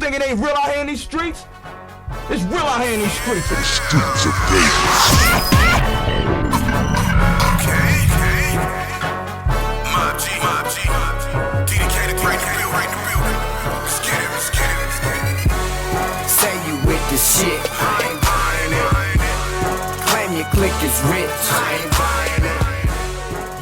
think it ain't real out here in these streets? It's real out here in these streets. The streets of Vegas. Okay. Mob G. TDK, the great in the building. Let's get it. Say you with the shit, I ain't buying it. Claim your clique is rich, I ain't buying it.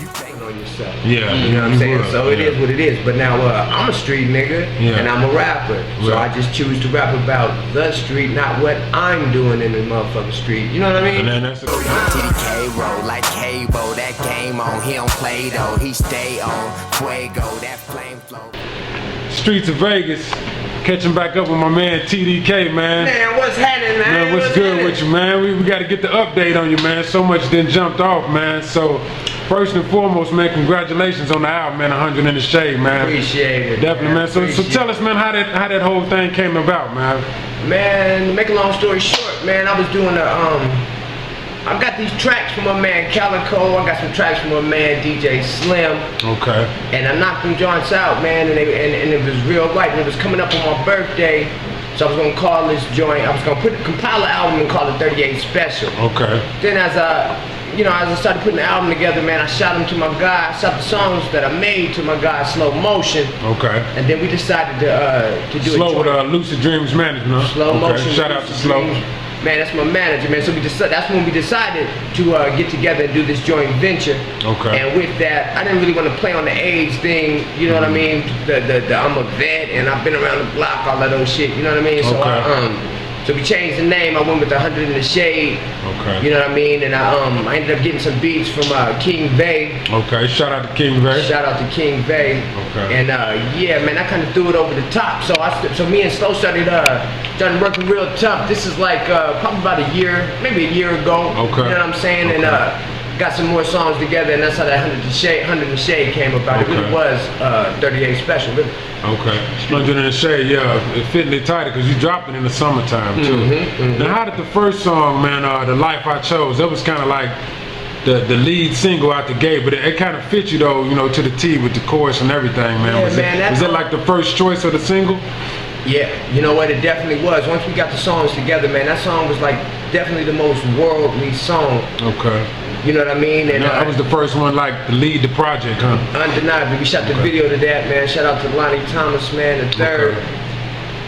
You think on yourself. Yeah, you know what I'm saying? would. So it is what it is. But now I'm a street nigga, and I'm a rapper. So Right. I just choose to rap about the street, not what I'm doing in the motherfucking street. You know what I mean? And then that's TDK roll like cable, that game on, he don't play though, he stay on fuego, that flame flow. Streets of Vegas. Catching back up with my man TDK, man. Man, what's happening, man? Man, what's good with you, man? We got to get the update on you, man. So much then jumped off, man. So, first and foremost, man, congratulations on the album, man. 100 in the Shade, man. Appreciate it. Definitely, man. So tell us, man, how that whole thing came about, man. Man, to make a long story short, man, I was doing I got these tracks from my man Calico. I got some tracks from my man DJ Slim. Okay. And I knocked them joints out, man, and it was real right. And it was coming up on my birthday, so I was gonna call this joint. I was gonna compile an album and call it 38 Special. Okay. Then as I started putting the album together, man, I shot them to my guy. I shot the songs that I made to my guy Slow Motion. Okay. And then we decided to do Slow a joint. with Lucid Dreams Management, huh? Slow Okay. Motion. Shout out to Slow. Man, that's my manager, man. So that's when we decided to get together and do this joint venture. Okay. And with that, I didn't really want to play on the age thing. You know what I mean? The I'm a vet and I've been around the block, all that other shit. You know what I mean? So Okay. So we changed the name. I went with the 100 in the Shade. Okay. You know what I mean? And I ended up getting some beats from King Bay. Okay. Shout out to King Bay. Shout out to King Bay. Okay. And yeah, man, I kind of threw it over the top. So me and Slow started working real tough. This is like probably about a year, maybe a year ago. Okay. You know what I'm saying? Okay. And got some more songs together, and that's how that 100 in the Shade came about. Okay. It really was 38 Special, really. Okay. 100 in the Shade, yeah. It fitting it tighter because you dropped it in the summertime too. Now, how did the first song, man, The Life I Chose, that was kind of like the lead single out the gate, but it kind of fit you though, you know, to the T with the chorus and everything, man. Yeah, was it like the first choice of the single? Yeah, you know what, it definitely was. Once we got the songs together, man, that song was like definitely the most worldly song. Okay. You know what I mean? And that was the first one, like, to lead the project, huh? Undeniably. We shot the video to that, man. Shout out to Lonnie Thomas, man, the third. Okay.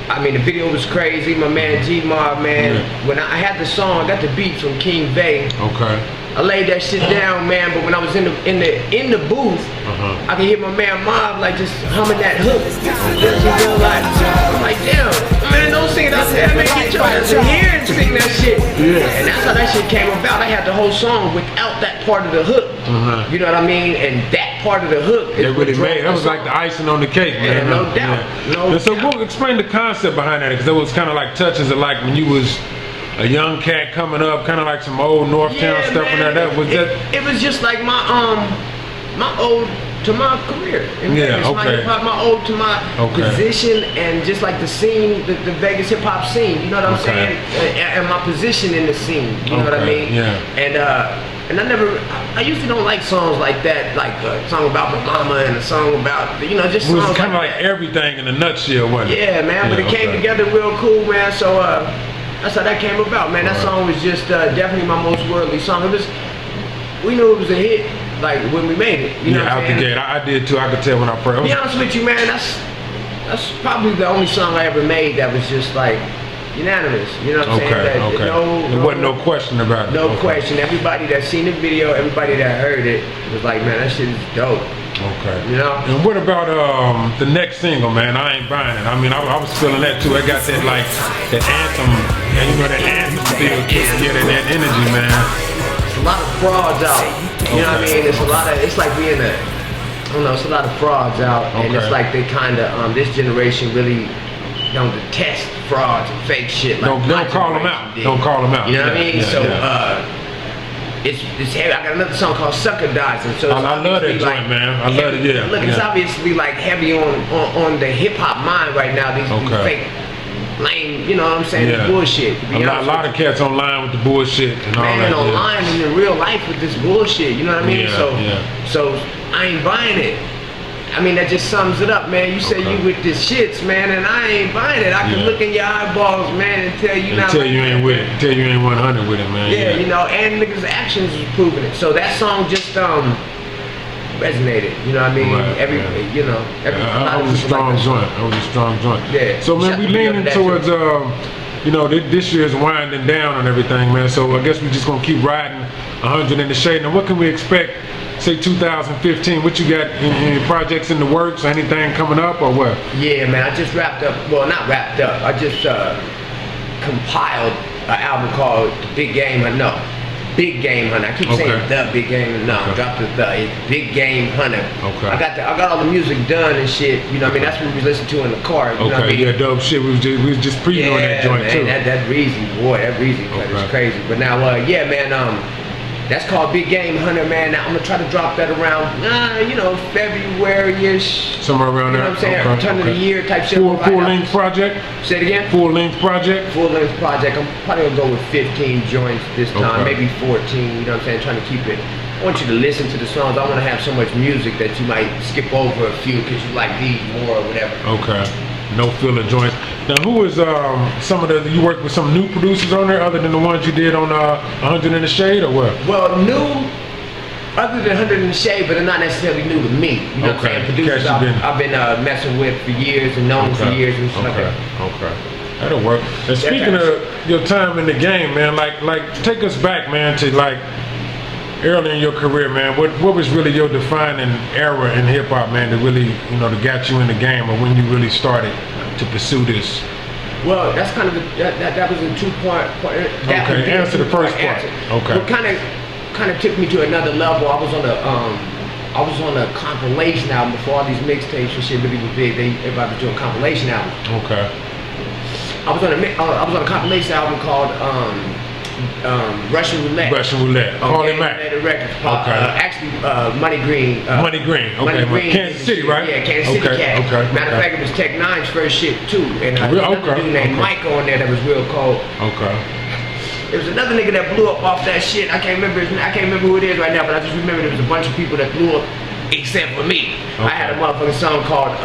I mean, the video was crazy. My man G-Mob, man. Yeah. When I had the song, I got the beat from King Bay. Okay. I laid that shit down, man. But when I was in the booth, I could hear my man Mob like just humming that hook. I'm like, damn, man, don't sing it out there, man. Get your ass in here and sing that shit. Yeah. And that's how that shit came about. I had the whole song without that part of the hook. You know what I mean? And that part of the hook is it really made. That was like the icing on the cake, man. Yeah, no doubt. Yeah. No and so, doubt. explain the concept behind that, because it was kind of like touches of like when you was a young cat coming up, kind of like some old Northtown stuff, man, and that was that. It was just like my ode to my career. Yeah, Vegas. okay. My ode to my position and just like the scene, the Vegas hip hop scene. You know what I'm saying? And my position in the scene. You know what I mean? Yeah. And I usually don't like songs like that, like a song about my mama and a song about, you know, just It was songs kind of like everything in a nutshell, wasn't it? Yeah, man, but it came together real cool, man. So that's how that came about, man. That song was just definitely my most worldly song. We knew it was a hit, like when we made it. You know what I'm out saying? the gate. I did too. I could tell when I prayed. To be honest with you, man, that's probably the only song I ever made that was just like unanimous. You know what I'm saying? There wasn't no question about it. No question. Everybody that seen the video, everybody that heard it was like, man, that shit is dope. Okay. You know? And what about the next single, man? I Ain't Buying It. I mean, I was feeling that too. I got that like that anthem, and you know that anthem feel too. Yeah, that energy, man. There's a lot of frauds out. You know what I mean? It's like being I don't know, it's a lot of frauds out, and it's like they kind of this generation really don't detest frauds and fake shit. Like don't call them out. Don't call them out. You know what I mean? Yeah, it's heavy. I got another song called Sucker Dodging. So I love that joint, man. I love it. Yeah. Look, it's obviously like heavy on the hip hop mind right now. These fake, lame, you know what I'm saying? Yeah. Bullshit. A lot of cats online with the bullshit and all that. Man, online and in real life with this bullshit. You know what I mean? So I ain't buying it. I mean, that just sums it up, man. You say you with the shits, man, and I ain't buying it. I can look in your eyeballs, man, and tell you not. Tell you ain't with it. Tell you ain't 100 with it, man. Yeah, you know, and niggas' actions is proving it. So that song just resonated. You know what I mean? Right, you know, that was a strong joint. That was a strong joint. Yeah. So man, we leaning towards you know, this year's winding down and everything, man. So I guess we're just gonna keep riding 100 in the shade. Now, what can we expect? Say 2015. What you got? Any projects in the works? Anything coming up or what? Yeah, man. I just wrapped up. Well, not wrapped up. I just compiled an album called Big Game Hunter. Big Game Hunter. I keep saying the Big Game. No, drop the. It's Big Game Hunter. Okay. I got all the music done and shit. You know what I mean? That's what we listen to in the car. You know what I mean? Yeah, dope shit. We was just previewing that joint man, too. That Reezy, boy, that Reezy cut is crazy. But now, yeah, man, that's called Big Game Hunter, man. Now I'm gonna try to drop that around, you know, February-ish. Somewhere around there. You know what I'm saying? Turn of the year type shit. Full-length project? Say it again? Full-length project? Full-length project. I'm probably gonna go with 15 joints this time, maybe 14, you know what I'm saying? Trying to keep it. I want you to listen to the songs. I want to have so much music that you might skip over a few because you like these more or whatever. Okay. No filler joints. Now, who is some of the, you work with some new producers on there other than the ones you did on 100 in the Shade or what? Well, new, other than 100 in the Shade, but they're not necessarily new to me. You know what I'm saying? Producers I've been messing with for years and known for years and stuff like that. Okay. That'll work. And speaking of your time in the game, man, like take us back, man, to like early in your career, man. What was really your defining era in hip hop, man, that really, you know, that got you in the game, or when you really started to pursue this? Well, that's kind of that was a two-part. Okay, answer the first part. Okay. What kind of took me to another level. I was on a compilation album before all these mixtapes and shit really was big. Everybody was doing compilation albums. Okay. I was on a compilation album called Russian Roulette. Russian Roulette. Harley Mack. Records. Actually, Money Green. Money Green. Okay. Money Green. Kansas City, right? Yeah, Kansas City cat. Okay. Matter of fact, it was Tech Nine's first shit too, and another dude named Mike on there that was real cold. Okay. There was another nigga that blew up off that shit. I can't remember who it is right now, but I just remember there was a bunch of people that blew up except for me. I had a motherfucking song called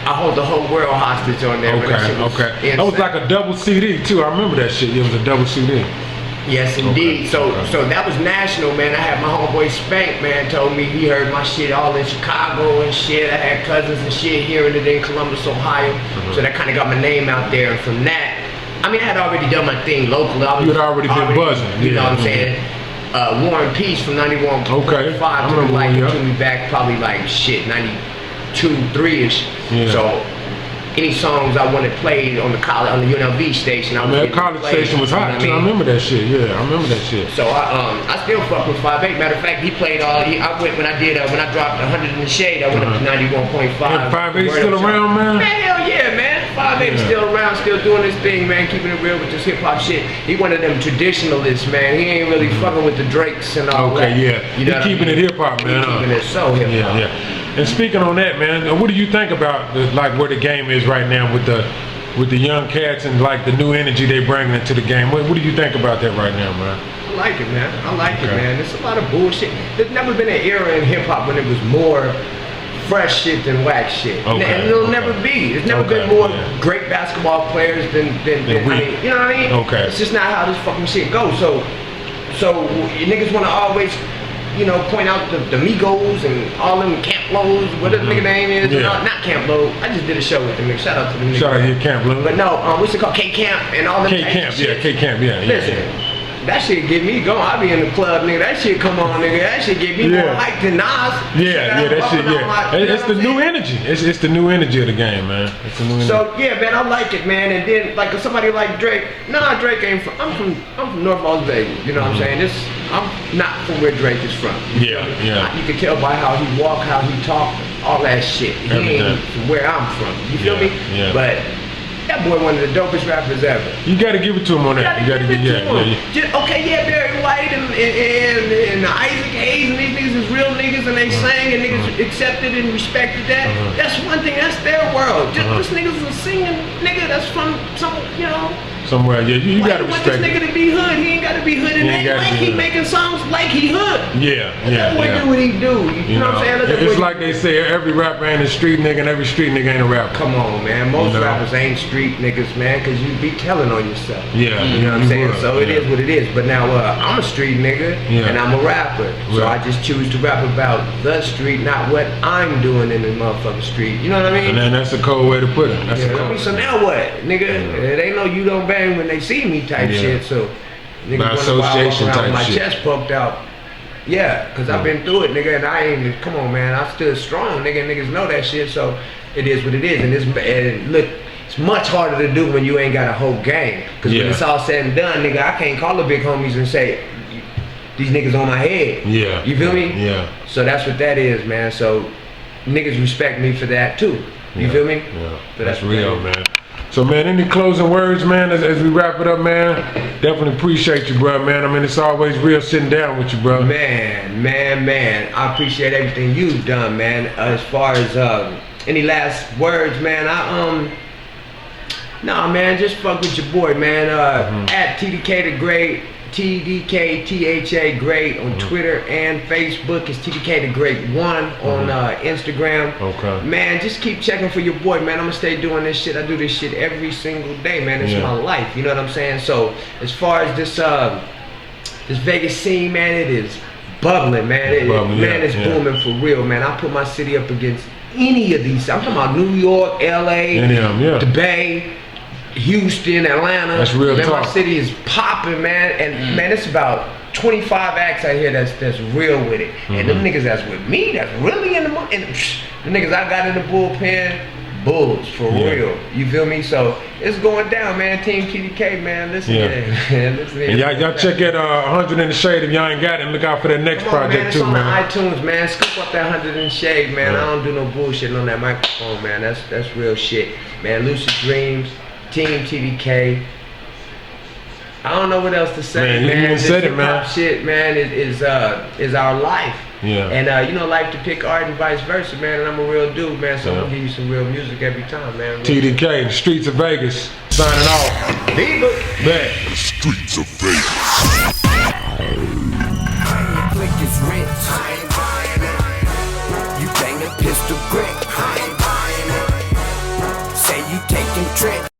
I Hold the Whole World Hostage on there. Okay. That was like a double CD too. I remember that shit. It was a double CD. Yes, indeed. So that was national, man. I had my homeboy Spank, man, told me he heard my shit all in Chicago and shit. I had cousins and shit hearing it in Columbus, Ohio. So that kind of got my name out there. And from that, I mean, I had already done my thing locally. You had already been buzzing. You know what I'm saying? War and Peace from 91.5 took me like took me back probably like shit 92, 3-ish. Yeah. So any songs I wanted played on the UNLV station, I was getting college station was hot. You know I remember that shit. Yeah, I remember that shit. So I still fuck with 5'8". Matter of fact, he played all. I went when I dropped 100 in the Shade. I went up to 91.5. 5'8" still around, man? Man, hell yeah, man. 5'8" still around, still doing his thing, man. Keeping it real with this hip hop shit. He one of them traditionalists, man. He ain't really fucking with the Drakes and all that. Okay, yeah. You know keeping it hip hop, man. Keeping it so hip hop. Yeah. And speaking on that, man, what do you think about like where the game is right now with the young cats and like the new energy they bring into the game? What do you think about that right now, man? I like it, man. I like it, man. There's a lot of bullshit. There's never been an era in hip hop when it was more fresh shit than whack shit. And it'll never be. There's never been more great basketball players than I mean, you know what I mean? Okay. It's just not how this fucking shit goes. So you niggas want to always, you know, point out the Migos and all them Camp Lows, whatever the nigga name is. Yeah. Not Camp Low. I just did a show with them. Shout out to them niggas. Shout out to Camp Low. But no, what's it called? K-Camp and all them K-Camp, yeah. Listen. That shit get me going. I be in the club, nigga. That shit come on, nigga. That shit get me more hyped than Nas. That shit, it's the new energy. It's the new energy of the game, man. It's the new energy. So yeah, man, I like it, man. And then like somebody like Drake. Nah, Drake ain't from. I'm from North Las Vegas. You know what I'm saying? I'm not from where Drake is from. Yeah. You can tell by how he walk, how he talk, all that shit. He ain't from where I'm from. You feel me? Yeah. But that boy one of the dopest rappers ever. You gotta give it to him on that. You gotta give it to him. Barry White and Isaac Hayes and these niggas is real niggas and they sang and niggas accepted and respected that. That's one thing. That's their world. Just this niggas is a singing nigga that's from some, you know. somewhere. Yeah, you Why gotta you want this respect nigga it. to be hood? He ain't gotta be hood. It He ain't ain't gotta like be he hood. making songs like he hood. Yeah, Let yeah, that boy yeah. do what he do. You know what I'm saying? Let that It's boy- like they say, every rapper ain't a street nigga, and every street nigga ain't a rapper. Come on, man. Most You know? rappers ain't street niggas, man, because you be telling on yourself. Yeah, You know what I'm saying? would, So it yeah. is what it is. But now I'm a street nigga, Yeah. and I'm a rapper. So Right. I just choose to rap about the street, not what I'm doing in the motherfucking street. You know what I mean? And then that's a cold way to put it. That's a Yeah, I cold mean, so now what, nigga? It ain't no you don't bang when they see me type Yeah. shit. So niggas By wonder why I walk association around type with my shit. chest poked out. Yeah, cause I've been through it, nigga, and I ain't. Come on, man, I stood strong, nigga. Niggas know that shit. So it is what it is, and look. It's much harder to do when you ain't got a whole gang. Cause Yeah. when it's all said and done, nigga, I can't call the big homies and say, these niggas on my head. Yeah. You feel me? Yeah. So that's what that is, man. So niggas respect me for that too. You feel me? Yeah. So That's what real, that is. man. So, man, any closing words, man, as we wrap it up, man? Definitely appreciate you, bro, man. I mean, it's always real sitting down with you, bro. Man. I appreciate everything you've done, man. As far as any last words, man, nah, man, just fuck with your boy, man. At TDK the Great, TDK Great on Twitter and Facebook. It's TDK the Great 1 on Instagram. Okay. Man, just keep checking for your boy, man. I'm gonna stay doing this shit. I do this shit every single day, man. It's Yeah. my life. You know what I'm saying? So as far as this Vegas scene, man, it is bubbling, man. It's booming for real, man. I put my city up against any of these. I'm talking about New York, LA, the Bay, Houston, Atlanta. That's real man, talk. my city is popping, man. And man, it's about 25 acts out here that's real with it. And them niggas that's with me, that's really in the niggas I got in the bullpen, bulls for real. You feel me? So it's going down, man. Team TDK, man. Listen to it, man. Listen to And it. y'all check out 100 in the Shade if y'all ain't got it, and look out for that next Come on, man, project it's too, on man. the iTunes, man. Scoop up that 100 in shade, man. I don't do no bullshit on that microphone, man. That's real shit, man. Lucid Dreams, Team TDK. I don't know what else to say, Man, you man. even This said it, hip-hop man. shit, man, is our life. Yeah. And you know, life to pick art and vice versa, man. And I'm a real dude, man. So I'm gonna give you some real music every time, man. TDK, the streets of Vegas, signing off. Viva. Back. The streets of Vegas. Your click is rich. I ain't buying it. You bang a pistol grip. I ain't buying it. Say you taking trips.